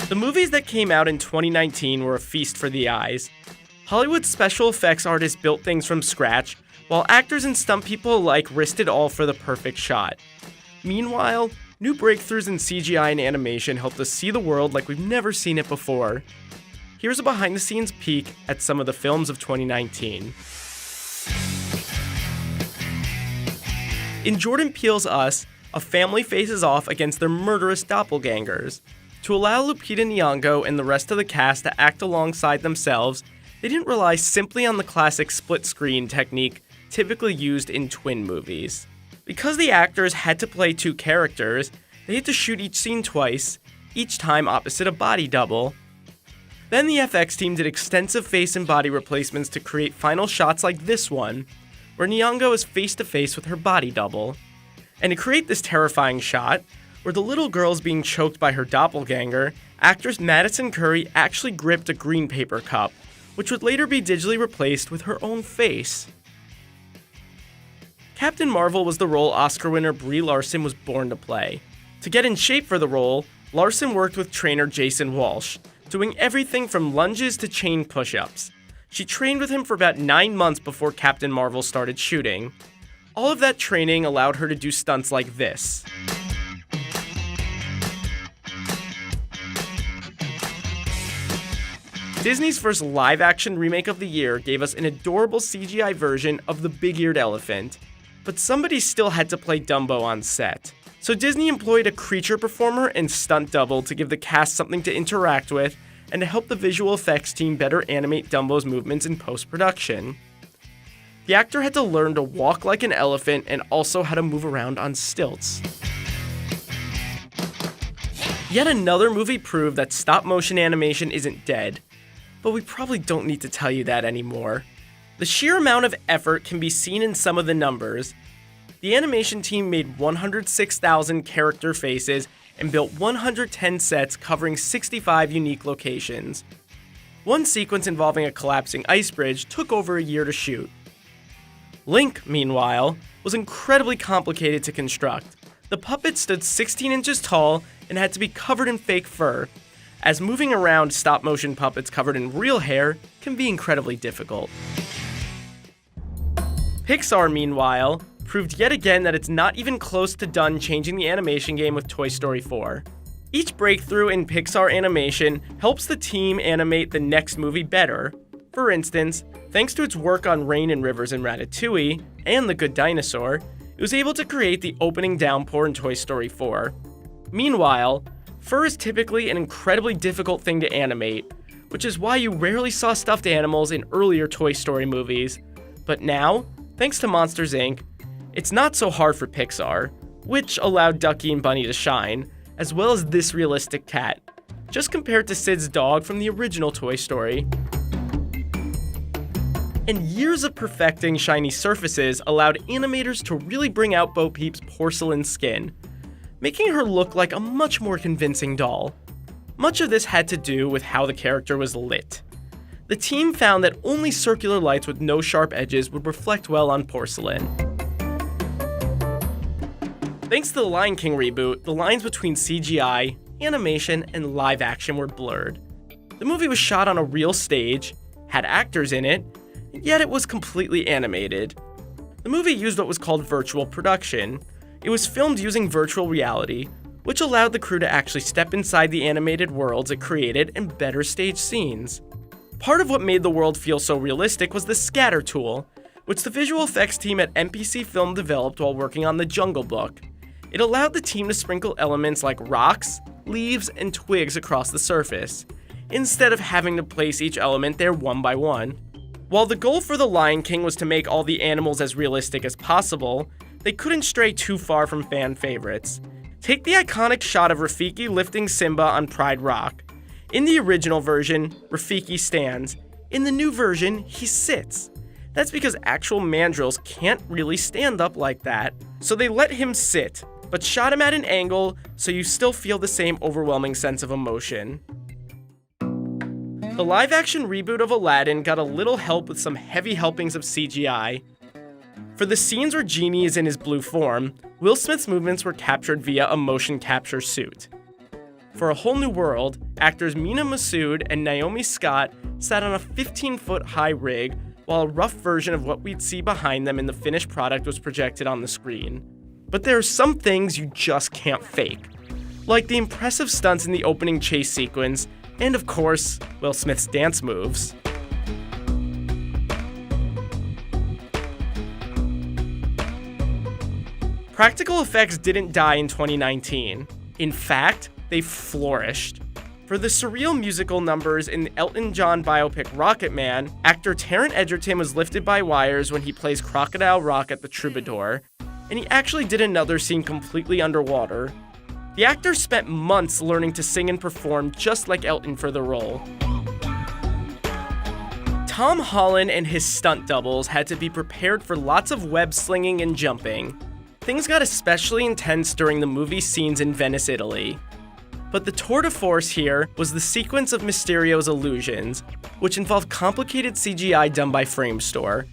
The movies that came out in 2019 were a feast for the eyes. Hollywood's special effects artists built things from scratch, while actors and stunt people alike risked it all for the perfect shot. Meanwhile, new breakthroughs in CGI and animation helped us see the world like we've never seen it before. Here's a behind-the-scenes peek at some of the films of 2019. In Jordan Peele's Us, a family faces off against their murderous doppelgangers. To allow Lupita Nyong'o and the rest of the cast to act alongside themselves, they didn't rely simply on the classic split-screen technique typically used in twin movies. Because the actors had to play two characters, they had to shoot each scene twice, each time opposite a body double. Then the FX team did extensive face and body replacements to create final shots like this one, where Nyong'o is face-to-face with her body double. And to create this terrifying shot, where the little girl is being choked by her doppelganger, actress Madison Curry actually gripped a green paper cup, which would later be digitally replaced with her own face. Captain Marvel was the role Oscar winner Brie Larson was born to play. To get in shape for the role, Larson worked with trainer Jason Walsh, doing everything from lunges to chain push-ups. She trained with him for about 9 months before Captain Marvel started shooting. All of that training allowed her to do stunts like this. Disney's first live-action remake of the year gave us an adorable CGI version of the big-eared elephant. But somebody still had to play Dumbo on set. So Disney employed a creature performer and stunt double to give the cast something to interact with and to help the visual effects team better animate Dumbo's movements in post-production. The actor had to learn to walk like an elephant and also how to move around on stilts. Yet another movie proved that stop-motion animation isn't dead, but we probably don't need to tell you that anymore. The sheer amount of effort can be seen in some of the numbers. The animation team made 106,000 character faces and built 110 sets covering 65 unique locations. One sequence involving a collapsing ice bridge took over a year to shoot. Link, meanwhile, was incredibly complicated to construct. The puppet stood 16 inches tall and had to be covered in fake fur, as moving around stop-motion puppets covered in real hair can be incredibly difficult. Pixar, meanwhile, proved yet again that it's not even close to done changing the animation game with Toy Story 4. Each breakthrough in Pixar animation helps the team animate the next movie better. For instance, thanks to its work on Rain and Rivers in Ratatouille and The Good Dinosaur, it was able to create the opening downpour in Toy Story 4. Meanwhile, fur is typically an incredibly difficult thing to animate, which is why you rarely saw stuffed animals in earlier Toy Story movies. But now, thanks to Monsters, Inc., it's not so hard for Pixar, which allowed Ducky and Bunny to shine, as well as this realistic cat, just compared to Sid's dog from the original Toy Story. And years of perfecting shiny surfaces allowed animators to really bring out Bo Peep's porcelain skin, making her look like a much more convincing doll. Much of this had to do with how the character was lit. The team found that only circular lights with no sharp edges would reflect well on porcelain. Thanks to the Lion King reboot, the lines between CGI, animation, and live action were blurred. The movie was shot on a real stage, had actors in it, yet it was completely animated. The movie used what was called virtual production. It was filmed using virtual reality, which allowed the crew to actually step inside the animated worlds it created and better stage scenes. Part of what made the world feel so realistic was the scatter tool, which the visual effects team at MPC Film developed while working on The Jungle Book. It allowed the team to sprinkle elements like rocks, leaves, and twigs across the surface, instead of having to place each element there one by one. While the goal for The Lion King was to make all the animals as realistic as possible, they couldn't stray too far from fan favorites. Take the iconic shot of Rafiki lifting Simba on Pride Rock. In the original version, Rafiki stands. In the new version, he sits. That's because actual mandrills can't really stand up like that, so they let him sit, but shot him at an angle so you still feel the same overwhelming sense of emotion. The live-action reboot of Aladdin got a little help with some heavy helpings of CGI. For the scenes where Genie is in his blue form, Will Smith's movements were captured via a motion capture suit. For A Whole New World, actors Mina Massoud and Naomi Scott sat on a 15-foot high rig while a rough version of what we'd see behind them in the finished product was projected on the screen. But there are some things you just can't fake, like the impressive stunts in the opening chase sequence, and of course, Will Smith's dance moves. Practical effects didn't die in 2019. In fact, they flourished. For the surreal musical numbers in the Elton John biopic Rocket Man, actor Taron Egerton was lifted by wires when he plays Crocodile Rock at the Troubadour, and he actually did another scene completely underwater. The actor spent months learning to sing and perform just like Elton for the role. Tom Holland and his stunt doubles had to be prepared for lots of web slinging and jumping. Things got especially intense during the movie scenes in Venice, Italy. But the tour de force here was the sequence of Mysterio's illusions, which involved complicated CGI done by Framestore.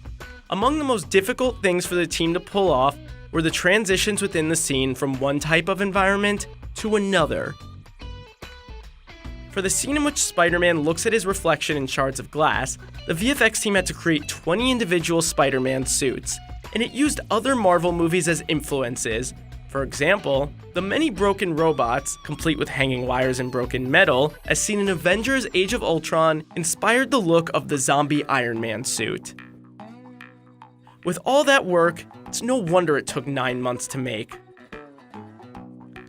Among the most difficult things for the team to pull off were the transitions within the scene from one type of environment to another. For the scene in which Spider-Man looks at his reflection in shards of glass, the VFX team had to create 20 individual Spider-Man suits, and it used other Marvel movies as influences. For example, the many broken robots, complete with hanging wires and broken metal, as seen in Avengers Age of Ultron, inspired the look of the zombie Iron Man suit. With all that work, it's no wonder it took 9 months to make.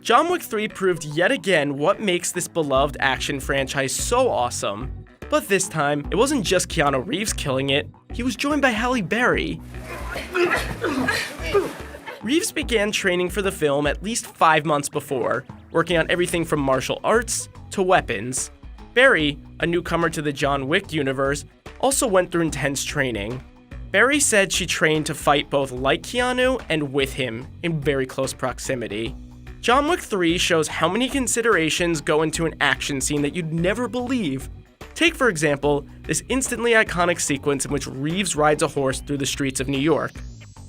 John Wick 3 proved yet again what makes this beloved action franchise so awesome. But this time, it wasn't just Keanu Reeves killing it, he was joined by Halle Berry. Reeves began training for the film at least 5 months before, working on everything from martial arts to weapons. Berry, a newcomer to the John Wick universe, also went through intense training. Berry said she trained to fight both like Keanu and with him in very close proximity. John Wick 3 shows how many considerations go into an action scene that you'd never believe. Take, for example, this instantly iconic sequence in which Reeves rides a horse through the streets of New York.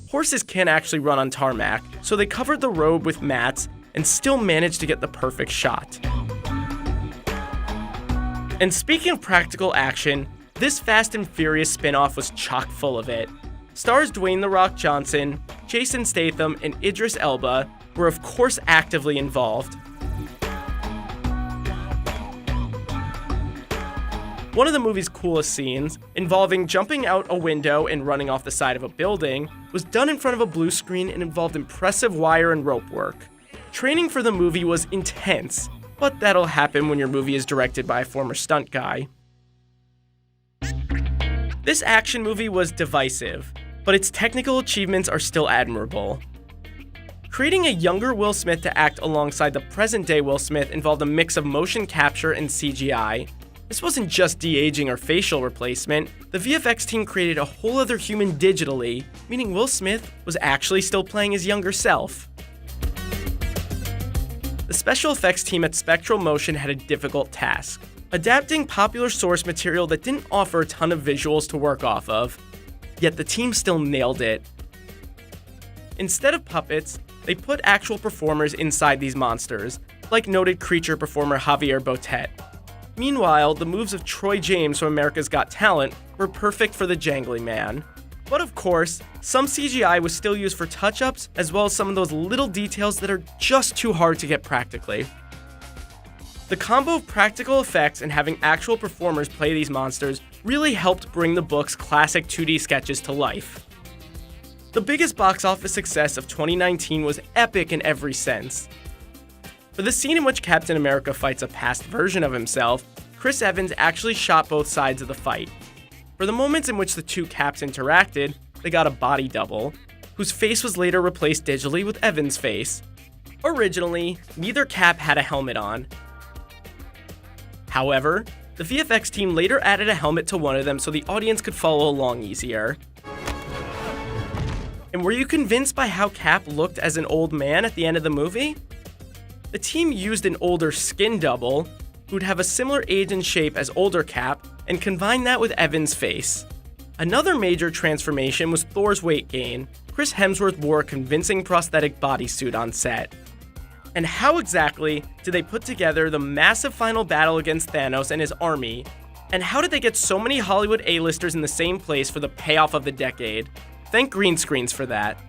Horses can't actually run on tarmac, so they covered the road with mats and still managed to get the perfect shot. And speaking of practical action, this Fast and Furious spin-off was chock full of it. Stars Dwayne "The Rock" Johnson, Jason Statham, and Idris Elba were of course actively involved. One of the movie's coolest scenes, involving jumping out a window and running off the side of a building, was done in front of a blue screen and involved impressive wire and rope work. Training for the movie was intense, but that'll happen when your movie is directed by a former stunt guy. This action movie was divisive, but its technical achievements are still admirable. Creating a younger Will Smith to act alongside the present-day Will Smith involved a mix of motion capture and CGI. This wasn't just de-aging or facial replacement. The VFX team created a whole other human digitally, meaning Will Smith was actually still playing his younger self. The special effects team at Spectral Motion had a difficult task, adapting popular source material that didn't offer a ton of visuals to work off of, yet the team still nailed it. Instead of puppets, they put actual performers inside these monsters, like noted creature performer Javier Botet. Meanwhile, the moves of Troy James from America's Got Talent were perfect for the jangly man. But of course, some CGI was still used for touch-ups, as well as some of those little details that are just too hard to get practically. The combo of practical effects and having actual performers play these monsters really helped bring the book's classic 2D sketches to life. The biggest box office success of 2019 was epic in every sense. For the scene in which Captain America fights a past version of himself, Chris Evans actually shot both sides of the fight. For the moments in which the two Caps interacted, they got a body double, whose face was later replaced digitally with Evans' face. Originally, neither Cap had a helmet on. However, the VFX team later added a helmet to one of them so the audience could follow along easier. And were you convinced by how Cap looked as an old man at the end of the movie? The team used an older skin double, who'd have a similar age and shape as older Cap, and combined that with Evans' face. Another major transformation was Thor's weight gain. Chris Hemsworth wore a convincing prosthetic bodysuit on set. And how exactly did they put together the massive final battle against Thanos and his army? And how did they get so many Hollywood A-listers in the same place for the payoff of the decade? Thank green screens for that.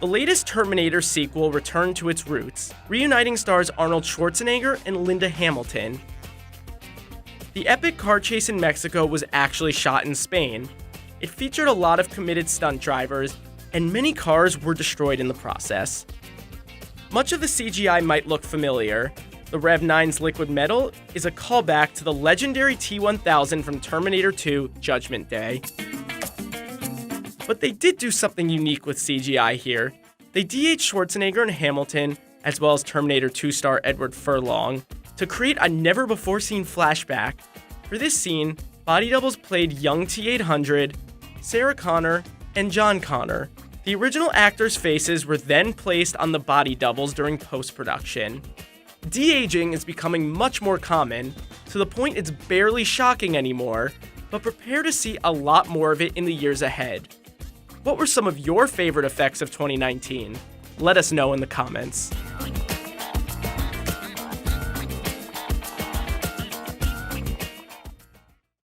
The latest Terminator sequel returned to its roots, reuniting stars Arnold Schwarzenegger and Linda Hamilton. The epic car chase in Mexico was actually shot in Spain. It featured a lot of committed stunt drivers, and many cars were destroyed in the process. Much of the CGI might look familiar. The Rev 9's liquid metal is a callback to the legendary T-1000 from Terminator 2: Judgment Day. But they did do something unique with CGI here. They de-aged Schwarzenegger and Hamilton, as well as Terminator 2 star Edward Furlong, to create a never-before-seen flashback. For this scene, body doubles played young T-800, Sarah Connor, and John Connor. The original actors' faces were then placed on the body doubles during post-production. De-aging is becoming much more common, to the point it's barely shocking anymore, but prepare to see a lot more of it in the years ahead. What were some of your favorite effects of 2019? Let us know in the comments.